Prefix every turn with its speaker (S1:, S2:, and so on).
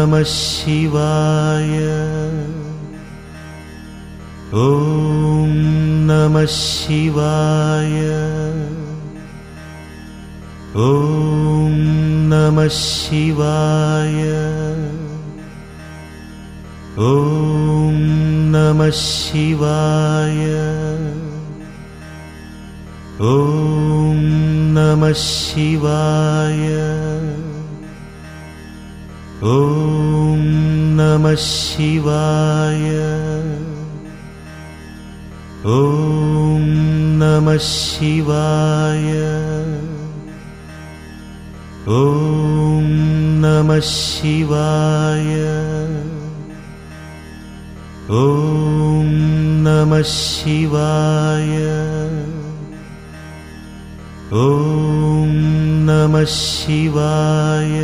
S1: नमः शिवाय। ॐ नमः शिवाय। ॐ नमः शिवाय। ॐ नमः शिवाय। ॐ नमः शिवाय। ॐ नमः शिवाय। ॐ नमः शिवाय। ॐ नमः शिवाय। ॐ नमः शिवाय। ॐ नमः शिवाय।